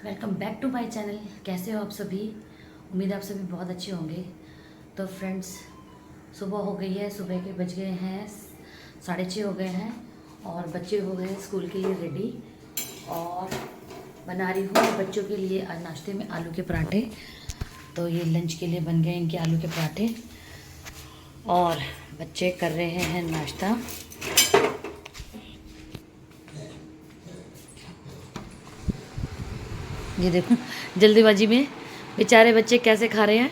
Welcome back to my channel. कैसे हो आप सभी? उम्मीद है आप सभी बहुत अच्छे होंगे। तो फ्रेंड्स, सुबह हो गई है, सुबह के बज गए हैं 6:30 हो गए हैं और बच्चे हो गए हैं स्कूल के लिए रेडी। और बना रही हूँ बच्चों के लिए आज नाश्ते में आलू के पराठे। तो ये लंच के लिए बन गए इनके आलू के पराठे और बच्चे कर रहे हैं नाश्ता। ये देखो जल्दीबाजी में बेचारे बच्चे कैसे खा रहे हैं।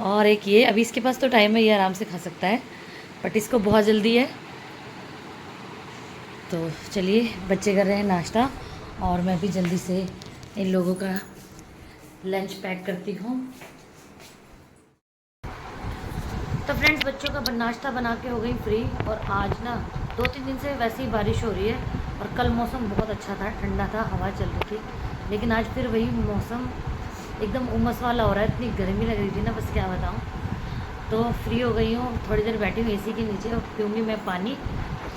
और एक ये अभी इसके पास तो टाइम है, ये आराम से खा सकता है, बट इसको बहुत जल्दी है। तो चलिए बच्चे कर रहे हैं नाश्ता और मैं भी जल्दी से इन लोगों का लंच पैक करती हूँ। तो फ्रेंड्स, बच्चों का नाश्ता बना के हो गई फ्री। और आज ना 2-3 दिन से वैसे ही बारिश हो रही है और कल मौसम बहुत अच्छा था, ठंडा था, हवा चल रही थी। लेकिन आज फिर वही मौसम एकदम उमस वाला हो रहा है, इतनी गर्मी लग रही थी ना, बस क्या बताऊँ। तो फ्री हो गई हूँ, थोड़ी देर बैठी हूँ एसी के नीचे और पीऊँगी मैं पानी।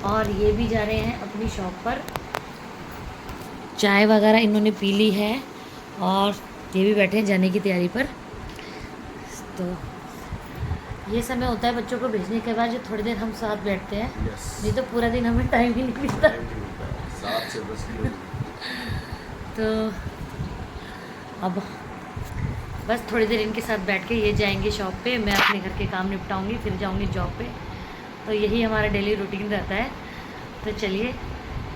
और ये भी जा रहे हैं अपनी शॉप पर, चाय वगैरह इन्होंने पी ली है और ये भी बैठे हैं जाने की तैयारी पर। तो ये समय होता है बच्चों को भेजने के बाद जो थोड़ी देर हम साथ बैठते हैं। नहीं तो पूरा दिन हमें टाइम ही नहीं मिलता। 7 से 10 किलो। तो अब बस थोड़ी देर इनके साथ बैठ के ये जाएंगे शॉप पे, मैं अपने घर के काम निपटाऊंगी, फिर जाऊंगी जॉब पे। तो यही हमारा डेली रूटीन रहता है। तो चलिए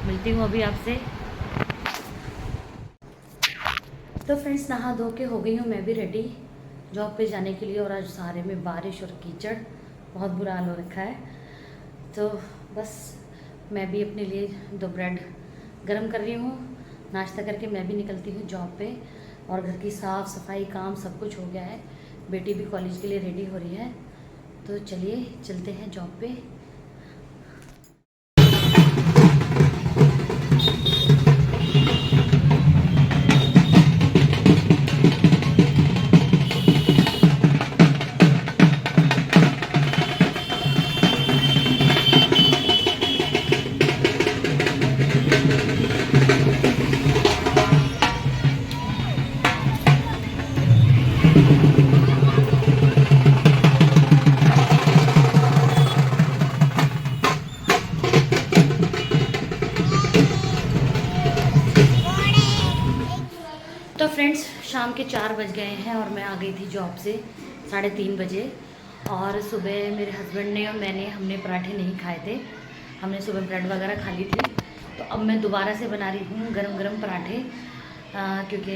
मिलती हूँ अभी आपसे। तो फ्रेंड्स, नहा धो के हो गई हूँ मैं भी रेडी जॉब पे जाने के लिए। और आज सारे में बारिश और कीचड़, बहुत बुरा हाल हो रखा है। तो बस मैं भी अपने लिए 2 ब्रेड गरम कर रही हूँ। नाश्ता करके मैं भी निकलती हूँ जॉब पे। और घर की साफ़ सफाई काम सब कुछ हो गया है। बेटी भी कॉलेज के लिए रेडी हो रही है। तो चलिए चलते हैं जॉब पे। तो फ्रेंड्स, शाम के 4 बज गए हैं और मैं आ गई थी जॉब से 3:30 बजे। और सुबह मेरे हस्बैंड ने और मैंने हमने पराठे नहीं खाए थे, हमने सुबह ब्रेड वगैरह खा ली थी। तो अब मैं दोबारा से बना रही हूँ गरम गरम पराठे, क्योंकि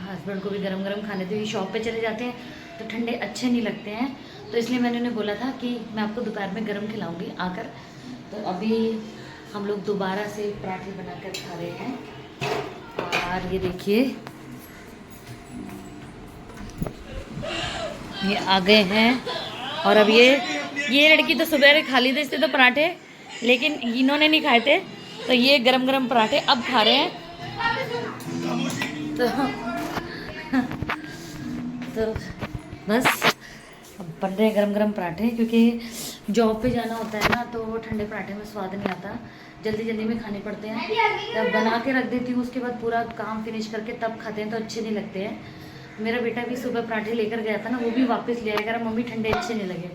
हस्बैंड को भी गरम गरम खाने थे। शॉप पे चले जाते हैं तो ठंडे अच्छे नहीं लगते हैं, तो इसलिए मैंने उन्हें बोला था कि मैं आपको दोपहर में गरम खिलाऊँगी आकर। तो अभी हम लोग दोबारा से पराठे बनाकर खा रहे हैं। और ये देखिए, ये आ गए हैं। और अब ये लड़की तो सुबह खा ली थे इससे तो पराठे, लेकिन इन्होंने नहीं खाए थे, तो ये गरम गरम पराठे अब खा रहे हैं। तो बस अब बन रहे हैं गरम गरम पराठे, क्योंकि जॉब पे जाना होता है ना, तो वो ठंडे पराठे में स्वाद नहीं आता, जल्दी जल्दी में खाने पड़ते हैं। तब बना के रख देती हूँ, उसके बाद पूरा काम फिनिश करके तब खाते हैं तो अच्छे नहीं लगते हैं। मेरा बेटा भी सुबह पराठे लेकर गया था ना, वो भी वापस ले आया, कह रहा मम्मी ठंडे अच्छे नहीं लगे।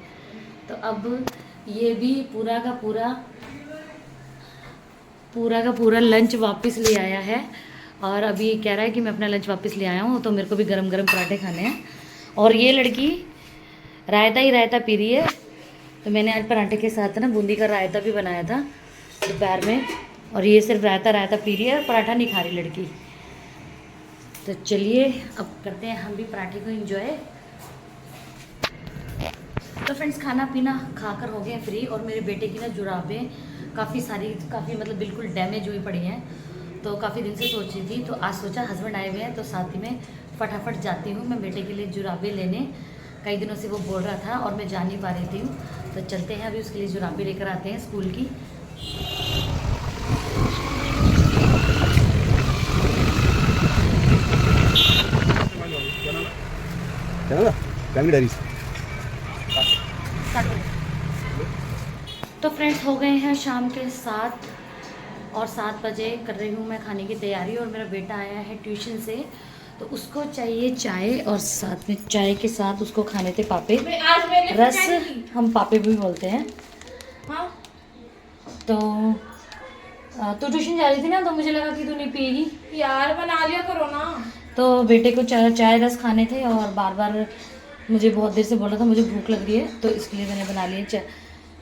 तो अब ये भी पूरा का पूरा लंच वापस ले आया है। और अभी कह रहा है कि मैं अपना लंच वापस ले आया हूँ, तो मेरे को भी गरम गरम पराठे खाने हैं। और ये लड़की रायता ही रायता पी रही है। तो मैंने आज पराठे के साथ ना बूंदी का रायता भी बनाया था दोपहर में, और ये सिर्फ रायता रायता पी रही है और पराठा नहीं खा रही लड़की। तो चलिए अब करते हैं हम भी पराठे को एंजॉय। तो फ्रेंड्स, खाना पीना खाकर हो गए फ्री। और मेरे बेटे की ना जुराबें काफ़ी मतलब बिल्कुल डैमेज हुई पड़ी हैं। तो काफ़ी दिन से सोच रही थी, तो आज सोचा हस्बैंड आए हुए हैं तो साथ ही में फटाफट जाती हूँ मैं बेटे के लिए जुराबें लेने। कई दिनों से वो बोल रहा था और मैं जा नहीं पा रही थी। तो चलते हैं अभी उसके लिए जुराबें लेकर आते हैं स्कूल की। तो फ्रेंड्स, हो गए हैं शाम के 7 और 7 बजे कर रही हूँ मैं खाने की तैयारी। और मेरा बेटा आया है ट्यूशन से, तो उसको चाहिए चाय, और साथ में चाय के साथ उसको खाने थे पापे, रस, हम पापे भी बोलते हैं। हाँ? तो तू ट्यूशन जा रही थी ना, तो मुझे लगा कि तू नहीं पिएगी। यार बना लिया करो ना। तो बेटे को चाय रस खाने थे, और बार बार मुझे बहुत देर से बोला था मुझे भूख लग रही है, तो इसलिए मैंने बना लिए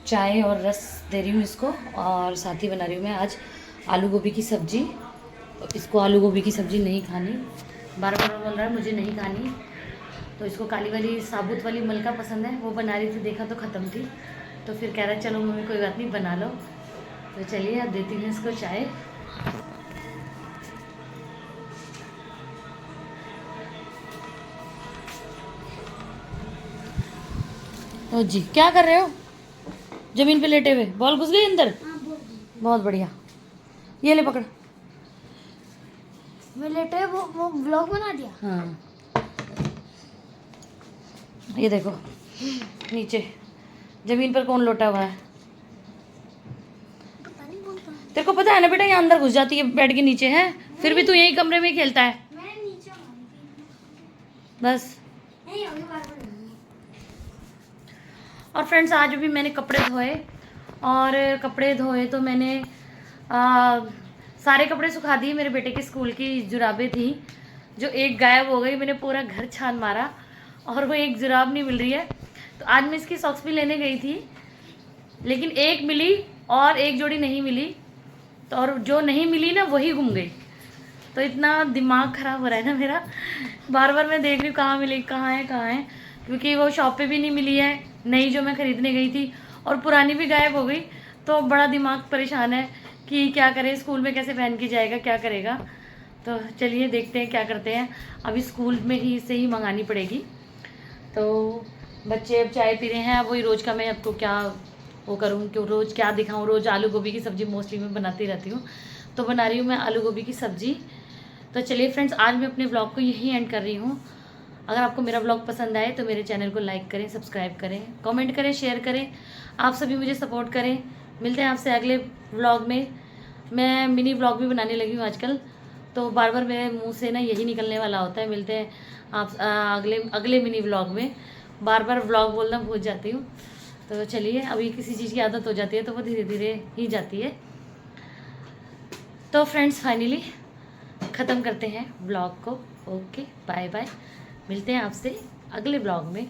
चाय और रस दे रही हूँ इसको। और साथ ही बना रही हूँ मैं आज आलू गोभी की सब्ज़ी। इसको आलू गोभी की सब्ज़ी नहीं खानी, बार बार बोल रहा है मुझे नहीं खानी। तो इसको काली वाली साबुत वाली मलका पसंद है, वो बना रही थी, देखा तो ख़त्म थी, तो फिर कह रहा है चलो मम्मी कोई बात नहीं बना लो। तो चलिए अब देती हूँ इसको चाय। तो जी क्या कर रहे हो? जमीन पे लेटे हुए, बॉल घुस गई अंदर? बहुत बढ़िया, ये ले पकड़। मैं लेटे वो ब्लॉग बना दिया। हाँ ये देखो नीचे जमीन पर कौन लोटा हुआ है? पता नहीं कौन था। तेरे को पता है ना बेटा, यहाँ अंदर घुस जाती है बेड के नीचे है, फिर भी तू यही कमरे में ही खेलता है मैं नीचे मारी थी। बस। नहीं अभी बार बार नहीं। और फ्रेंड्स आज भी मैंने कपड़े धोए, और कपड़े धोए तो मैंने सारे कपड़े सुखा दिए। मेरे बेटे के स्कूल की जुराबें थी जो एक गायब हो गई, मैंने पूरा घर छान मारा और वो एक जुराब नहीं मिल रही है। तो आज मैं इसकी सॉक्स भी लेने गई थी, लेकिन एक मिली और एक जोड़ी नहीं मिली, तो और जो नहीं मिली ना वही गुम गई। तो इतना दिमाग ख़राब हो रहा है ना मेरा, बार बार मैं देख रही हूँ कहाँ मिली, कहाँ है, क्योंकि वो शॉप पे भी नहीं मिली है नई जो मैं ख़रीदने गई थी, और पुरानी भी गायब हो गई। तो बड़ा दिमाग परेशान है कि क्या करें, स्कूल में कैसे पहन के जाएगा, क्या करेगा। तो चलिए देखते हैं क्या करते हैं, अभी स्कूल में ही से ही मंगानी पड़ेगी। तो बच्चे अब चाय पी रहे हैं, अब वही रोज़ का मैं आपको क्या वो करूँ, क्यों रोज़ क्या दिखाऊँ। रोज़ आलू गोभी की सब्ज़ी मोस्टली मैं बनाती रहती हूँ, तो बना रही हूँ मैं आलू गोभी की सब्ज़ी। तो चलिए फ्रेंड्स आज मैं अपने ब्लॉग को यहीं एंड कर रही हूँ। अगर आपको मेरा ब्लॉग पसंद आए तो मेरे चैनल को लाइक करें, सब्सक्राइब करें, कमेंट करें, शेयर करें। आप सभी मुझे सपोर्ट करें। मिलते हैं आपसे अगले ब्लॉग में। मैं मिनी ब्लॉग भी बनाने लगी हूँ आजकल, तो बार बार मेरे मुंह से ना यही निकलने वाला होता है। मिलते हैं आप अगले मिनी ब्लॉग में। बार बार ब्लॉग बोलना भूल जाती हूँ, तो चलिए अभी किसी चीज़ की आदत हो जाती है तो वो धीरे धीरे ही जाती है। तो फ्रेंड्स फाइनली ख़त्म करते हैं ब्लॉग को। ओके बाय बाय, मिलते हैं आपसे अगले ब्लॉग में।